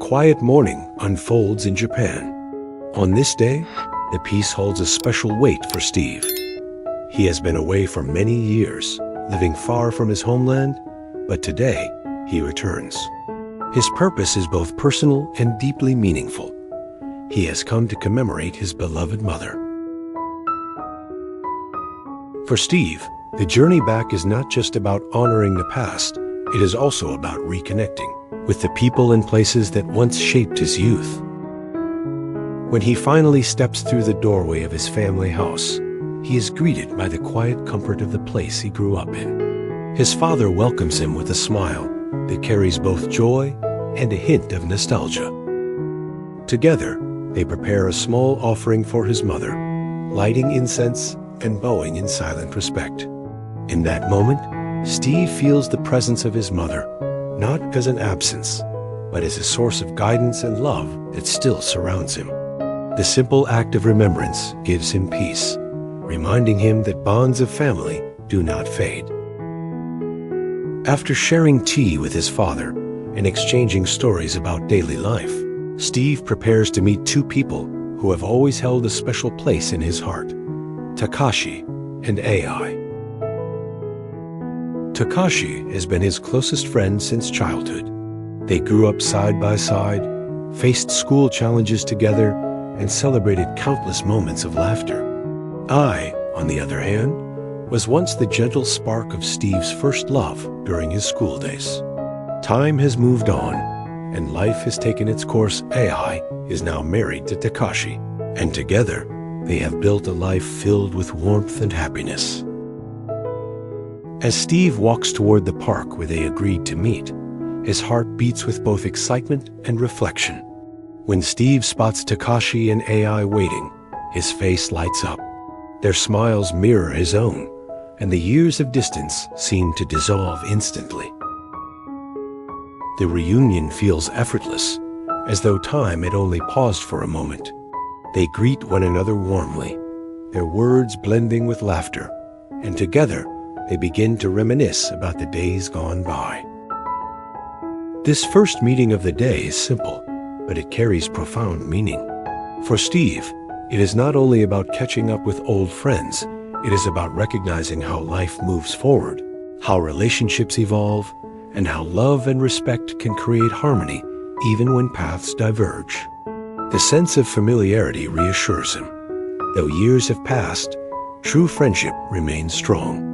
quiet morning unfolds in Japan. On this day, the piece holds a special weight for Steve. He has been away for many years, living far from his homeland, but today he returns. His purpose is both personal and deeply meaningful. He has come to commemorate his beloved mother. For Steve, the journey back is not just about honoring the past, it is also about reconnecting with the people and places that once shaped his youth. When he finally steps through the doorway of his family house, he is greeted by the quiet comfort of the place he grew up in. His father welcomes him with a smile that carries both joy and a hint of nostalgia. Together, they prepare a small offering for his mother, lighting incense and bowing in silent respect. In that moment, Steve feels the presence of his mother, not as an absence, but as a source of guidance and love that still surrounds him. The simple act of remembrance gives him peace, reminding him that bonds of family do not fade. After sharing tea with his father and exchanging stories about daily life, Steve prepares to meet two people who have always held a special place in his heart, Takashi and Ai. Takashi has been his closest friend since childhood. They grew up side by side, faced school challenges together, and celebrated countless moments of laughter. Ai, on the other hand, was once the gentle spark of Steve's first love during his school days. Time has moved on, and life has taken its course. Ai is now married to Takashi, and together they have built a life filled with warmth and happiness. As Steve walks toward the park where they agreed to meet, his heart beats with both excitement and reflection. When Steve spots Takashi and Ai waiting, his face lights up. Their smiles mirror his own, and the years of distance seem to dissolve instantly. The reunion feels effortless, as though time had only paused for a moment. They greet one another warmly, their words blending with laughter, and together they begin to reminisce about the days gone by. This first meeting of the day is simple, but it carries profound meaning. For Steve, it is not only about catching up with old friends, it is about recognizing how life moves forward, how relationships evolve, and how love and respect can create harmony even when paths diverge. The sense of familiarity reassures him. Though years have passed, true friendship remains strong.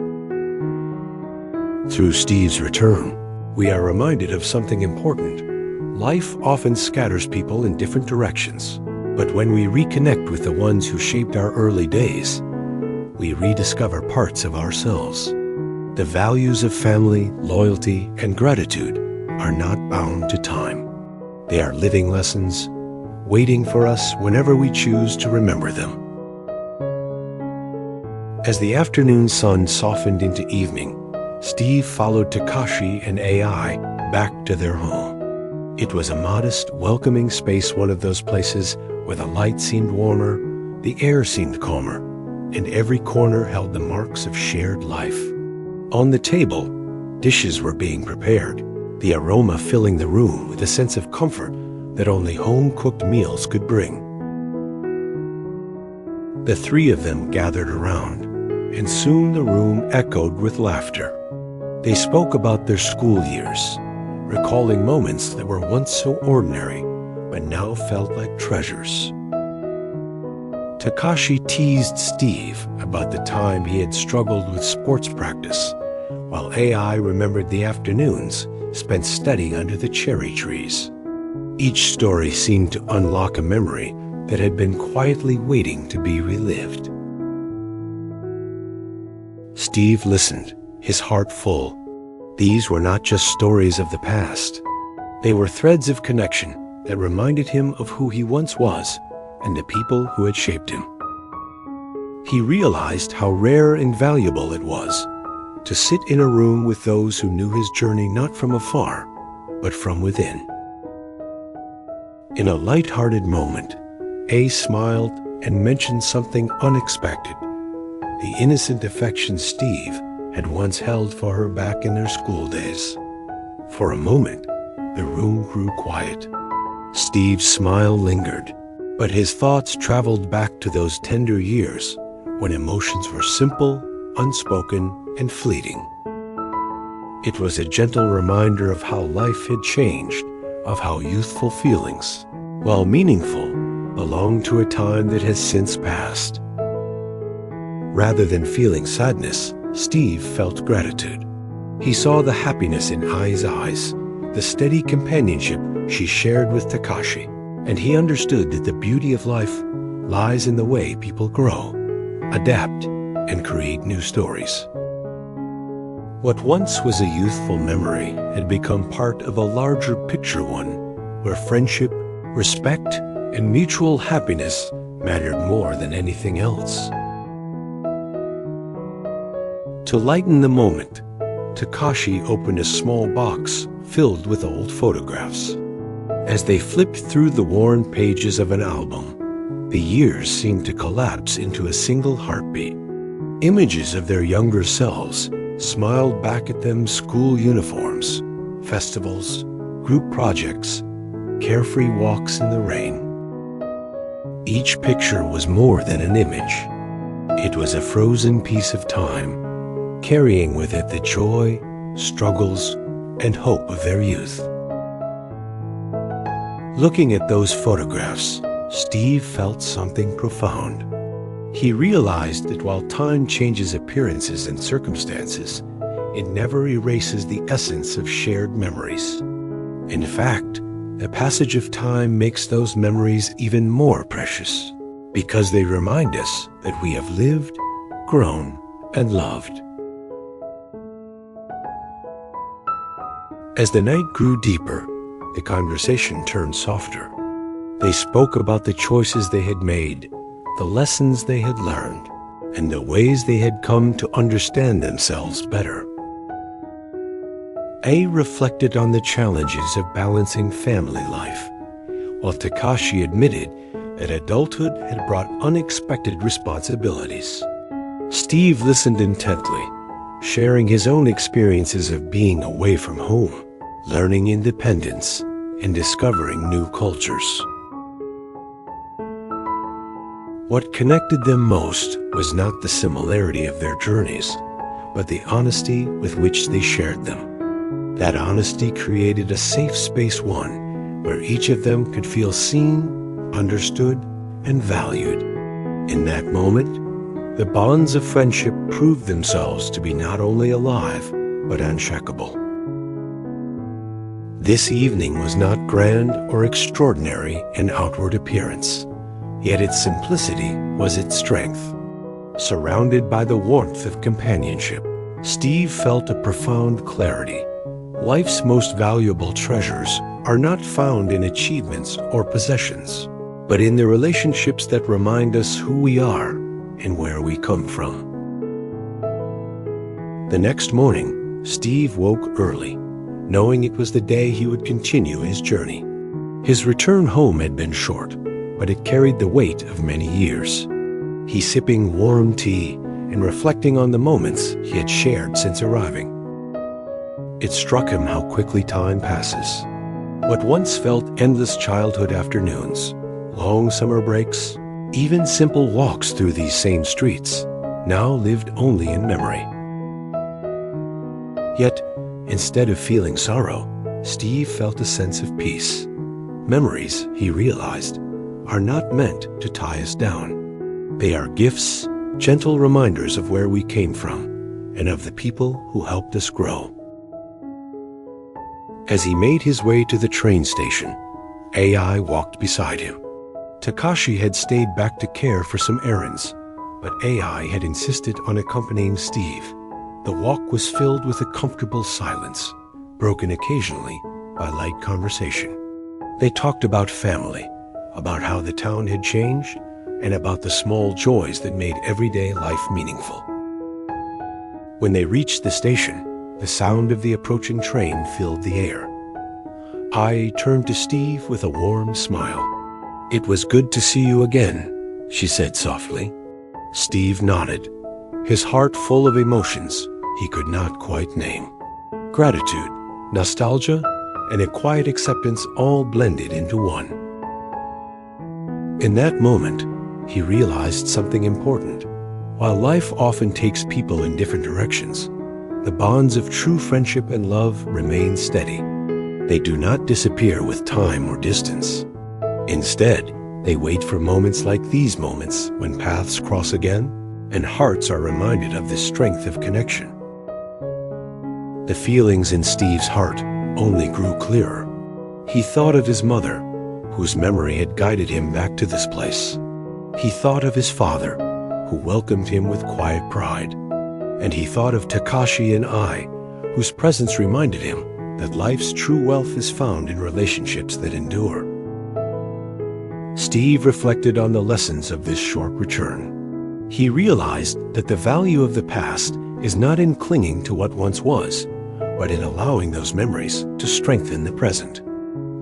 Through Steve's return, we are reminded of something important. Life often scatters people in different directions, but when we reconnect with the ones who shaped our early days, we rediscover parts of ourselves. The values of family, loyalty, and gratitude are not bound to time. They are living lessons, waiting for us whenever we choose to remember them. As the afternoon sun softened into evening, Steve followed Takashi and Ai back to their home. It was a modest, welcoming space, one of those places where the light seemed warmer, the air seemed calmer, and every corner held the marks of shared life. On the table, dishes were being prepared, the aroma filling the room with a sense of comfort that only home-cooked meals could bring. The three of them gathered around, and soon the room echoed with laughter. They spoke about their school years, recalling moments that were once so ordinary, but now felt like treasures. Takashi teased Steve about the time he had struggled with sports practice, while Ai remembered the afternoons spent studying under the cherry trees. Each story seemed to unlock a memory that had been quietly waiting to be relived. Steve listened, his heart full. These were not just stories of the past. They were threads of connection that reminded him of who he once was and the people who had shaped him. He realized how rare and valuable it was to sit in a room with those who knew his journey not from afar, but from within. In a light-hearted moment, A smiled and mentioned something unexpected, the innocent affection Steve had once held for her back in their school days. For a moment, the room grew quiet. Steve's smile lingered, but his thoughts traveled back to those tender years when emotions were simple, unspoken, and fleeting. It was a gentle reminder of how life had changed, of how youthful feelings, while meaningful, belonged to a time that has since passed. Rather than feeling sadness, Steve felt gratitude. He saw the happiness in Ai's eyes, the steady companionship she shared with Takashi, and he understood that the beauty of life lies in the way people grow, adapt, and create new stories. What once was a youthful memory had become part of a larger picture, one where friendship, respect, and mutual happiness mattered more than anything else. To lighten the moment, Takashi opened a small box filled with old photographs. As they flipped through the worn pages of an album, the years seemed to collapse into a single heartbeat. Images of their younger selves smiled back at them: school uniforms, festivals, group projects, carefree walks in the rain. Each picture was more than an image. It was a frozen piece of time, carrying with it the joy, struggles, and hope of their youth. Looking at those photographs, Steve felt something profound. He realized that while time changes appearances and circumstances, it never erases the essence of shared memories. In fact, the passage of time makes those memories even more precious, because they remind us that we have lived, grown, and loved. As the night grew deeper, the conversation turned softer. They spoke about the choices they had made, the lessons they had learned, and the ways they had come to understand themselves better. Ai reflected on the challenges of balancing family life, while Takashi admitted that adulthood had brought unexpected responsibilities. Steve listened intently, sharing his own experiences of being away from home, learning independence, and discovering new cultures. What connected them most was not the similarity of their journeys, but the honesty with which they shared them. That honesty created a safe space, one where each of them could feel seen, understood, and valued. In that moment, the bonds of friendship proved themselves to be not only alive, but unshakable. This evening was not grand or extraordinary in outward appearance, yet its simplicity was its strength. Surrounded by the warmth of companionship, Steve felt a profound clarity. Life's most valuable treasures are not found in achievements or possessions, but in the relationships that remind us who we are and where we come from. The next morning, Steve woke early, knowing it was the day he would continue his journey. His return home had been short, but it carried the weight of many years. He sipping warm tea and reflecting on the moments he had shared since arriving. It struck him how quickly time passes. What once felt endless childhood afternoons, long summer breaks, even simple walks through these same streets, now lived only in memory. Yet, instead of feeling sorrow, Steve felt a sense of peace. Memories, he realized, are not meant to tie us down. They are gifts, gentle reminders of where we came from and of the people who helped us grow. As he made his way to the train station, Ai walked beside him. Takashi had stayed back to care for some errands, but Ai had insisted on accompanying Steve. The walk was filled with a comfortable silence, broken occasionally by light conversation. They talked about family, about how the town had changed, and about the small joys that made everyday life meaningful. When they reached the station, the sound of the approaching train filled the air. Ai turned to Steve with a warm smile. "It was good to see you again," she said softly. Steve nodded, his heart full of emotions he could not quite name. Gratitude, nostalgia, and a quiet acceptance all blended into one. In that moment, he realized something important. While life often takes people in different directions, the bonds of true friendship and love remain steady. They do not disappear with time or distance. Instead, they wait for moments like these moments when paths cross again and hearts are reminded of the strength of connection. The feelings in Steve's heart only grew clearer. He thought of his mother, whose memory had guided him back to this place. He thought of his father, who welcomed him with quiet pride. And he thought of Takashi and Ai, whose presence reminded him that life's true wealth is found in relationships that endure. Steve reflected on the lessons of this short return. He realized that the value of the past is not in clinging to what once was, but in allowing those memories to strengthen the present.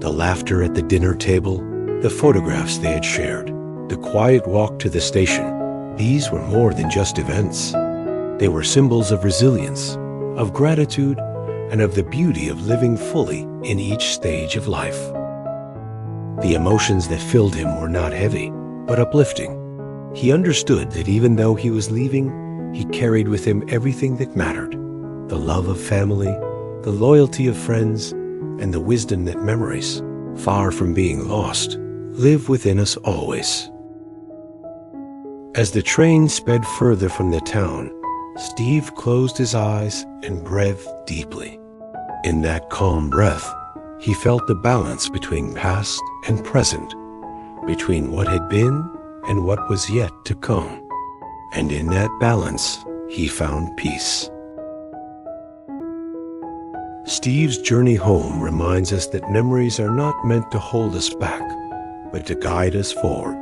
The laughter at the dinner table, the photographs they had shared, the quiet walk to the station, these were more than just events. They were symbols of resilience, of gratitude, and of the beauty of living fully in each stage of life. The emotions that filled him were not heavy, but uplifting. He understood that even though he was leaving, he carried with him everything that mattered: the love of family, the loyalty of friends, and the wisdom that memories, far from being lost, live within us always. As the train sped further from the town, Steve closed his eyes and breathed deeply. In that calm breath, he felt the balance between past and present, between what had been and what was yet to come. And in that balance, he found peace. Steve's journey home reminds us that memories are not meant to hold us back, but to guide us forward.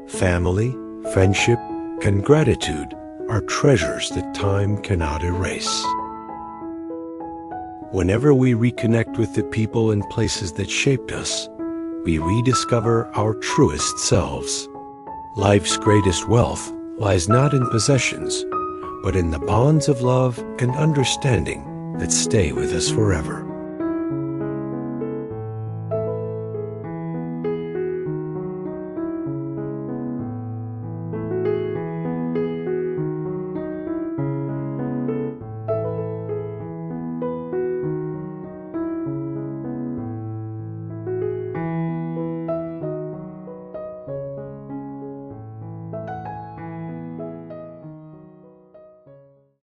Family, friendship, and gratitude are treasures that time cannot erase. Whenever we reconnect with the people and places that shaped us, we rediscover our truest selves. Life's greatest wealth lies not in possessions, but in the bonds of love and understanding that stay with us forever.